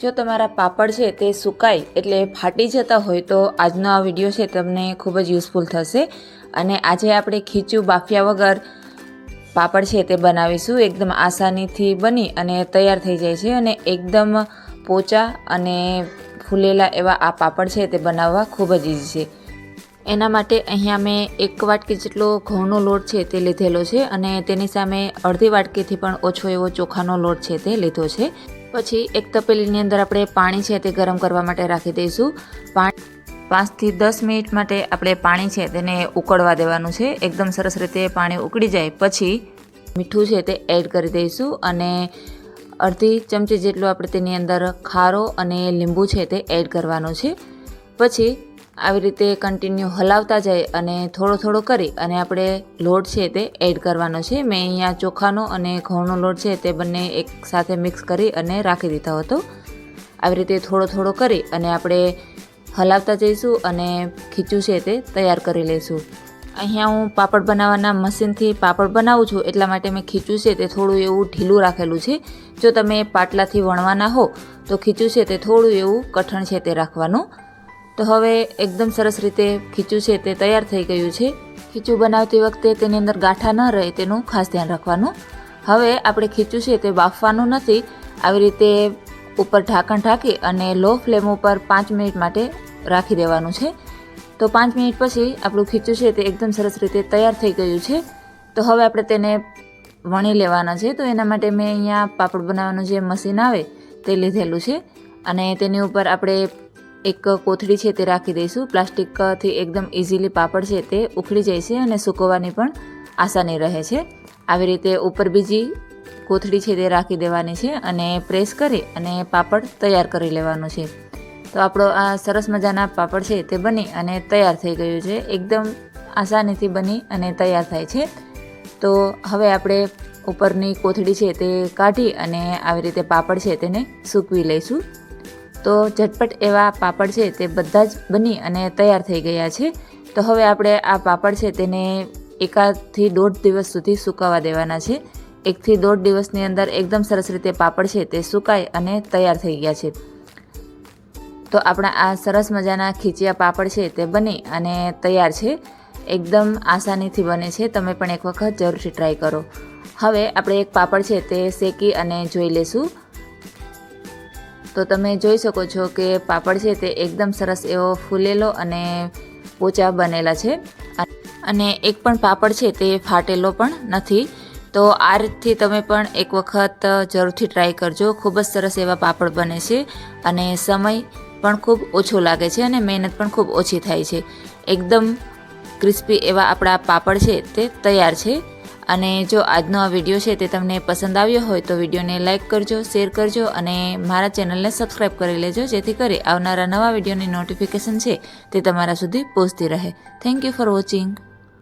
જો તમારા પાપડ છે તે સુકાય એટલે ફાટી જતા હોય તો આજનો આ વિડીયો છે તમને ખૂબ જ યુઝફુલ થશે. અને આજે આપણે ખીચું બાફ્યા વગર પાપડ છે તે બનાવીશું. એકદમ આસાનીથી બની અને તૈયાર થઈ જાય છે અને એકદમ પોચા અને ફૂલેલા એવા આ પાપડ છે તે બનાવવા ખૂબ જ ઇઝી છે. એના માટે અહીંયા મેં 1 વાટકી જેટલો ઘઉંનો લોટ છે તે લીધેલો છે અને તેની સામે અડધી વાટકીથી પણ ઓછો એવો ચોખાનો લોટ છે તે લીધો છે. પછી એક તપેલીની અંદર આપણે પાણી છે તે ગરમ કરવા માટે રાખી દઈશું. 5 થી 10 મિનિટ માટે આપણે પાણી છે તેને ઉકળવા દેવાનું છે. એકદમ સરસ રીતે પાણી ઉકળી જાય પછી મીઠું છે તે એડ કરી દઈશું અને અડધી ચમચી જેટલું આપણે તેની અંદર ખારો અને લીંબુ છે તે એડ કરવાનું છે. પછી આવી રીતે કન્ટિન્યુ હલાવતા જાય અને થોડો કરી અને આપણે લોટ છે તે એડ કરવાનો છે. મેં અહીંયા ચોખાનો અને ઘઉંનો લોટ છે તે બંને એક સાથે મિક્સ કરી અને રાખી દીધો હતો. આવી રીતે થોડો કરી અને આપણે હલાવતા જઈશું અને ખીચું છે તે તૈયાર કરી લઈશું. અહીંયા હું પાપડ બનાવવાના મશીનથી પાપડ બનાવું છું એટલા માટે મેં ખીચું છે તે થોડું એવું ઢીલું રાખેલું છે. જો તમે પાટલાથી વણવાના હો તો ખીચું છે તે થોડું એવું કઠણ છે તે રાખવાનું. તો હવે એકદમ સરસ રીતે ખીચું છે તે તૈયાર થઈ ગયું છે. ખીચું બનાવતી વખતે તેની અંદર ગાંઠા ન રહે તેનું ખાસ ધ્યાન રાખવાનું. હવે આપણે ખીચું છે તે બાફવાનું નથી. આવી રીતે ઉપર ઢાંકણ ઢાંકી અને લો ફ્લેમ ઉપર 5 મિનિટ માટે રાખી દેવાનું છે. તો 5 મિનિટ પછી આપણું ખીચું છે તે એકદમ સરસ રીતે તૈયાર થઈ ગયું છે. તો હવે આપણે તેને વણી લેવાના છે. તો એના માટે મેં અહીંયા પાપડ બનાવવાનું જે મશીન આવે તે લીધેલું છે અને તેની ઉપર આપણે એક કોથળી છે તે રાખી દઈશું. પ્લાસ્ટિકથી એકદમ ઇઝીલી પાપડ છે તે ઉખડી જાય છે અને સૂકવવાની પણ આસાની રહે છે. આવી રીતે ઉપર બીજી કોથળી છે તે રાખી દેવાની છે અને પ્રેસ કરી અને પાપડ તૈયાર કરી લેવાનું છે. તો આપણો આ સરસ મજાના પાપડ છે તે બની અને તૈયાર થઈ ગયું છે. એકદમ આસાનીથી બની અને તૈયાર થાય છે. તો હવે આપણે ઉપરની કોથળી છે તે કાઢી અને આવી રીતે પાપડ છે તેને સૂકવી લઈશું. તો ઝટપટ એવા પાપડ છે તે બધા જ બની અને તૈયાર થઈ ગયા છે. તો હવે આપણે આ પાપડ છે તેને 1 થી 1.5 દિવસ સુધી સુકાવા દેવાના છે. 1 થી 1.5 દિવસની અંદર એકદમ સરસ રીતે પાપડ છે તે સુકાય અને તૈયાર થઈ ગયા છે. તો આપણા આ સરસ મજાના ખીચિયા પાપડ છે તે બની અને તૈયાર છે. એકદમ આસાનીથી બને છે. તમે પણ એક વખત જરૂરથી ટ્રાય કરો. હવે આપણે એક પાપડ છે તે શેકી અને જોઈ લેશું. તો તમે જોઈ શકો છો કે પાપડ છે તે એકદમ સરસ એવો ફૂલેલો અને પોચા બનેલા છે અને એક પણ પાપડ છે તે ફાટેલો પણ નથી. તો આ રીતથી તમે પણ એક વખત જરૂરથી ટ્રાય કરજો. ખૂબ જ સરસ એવા પાપડ બને છે અને સમય પણ ખૂબ ઓછો લાગે છે અને મહેનત પણ ખૂબ ઓછી થાય છે. એકદમ ક્રિસ્પી એવા આપણા પાપડ છે તે તૈયાર છે. અને જો આજનો આ વિડીયો છે તે તમને પસંદ આવ્યો હોય તો વિડીયોને લાઇક કરજો, શેર કરજો અને મારા ચેનલને સબસ્ક્રાઈબ કરી લેજો જેથી કરી આવનારા નવા વિડીયોની નોટિફિકેશન છે તે તમારા સુધી પહોંચતી રહે. Thank you for watching.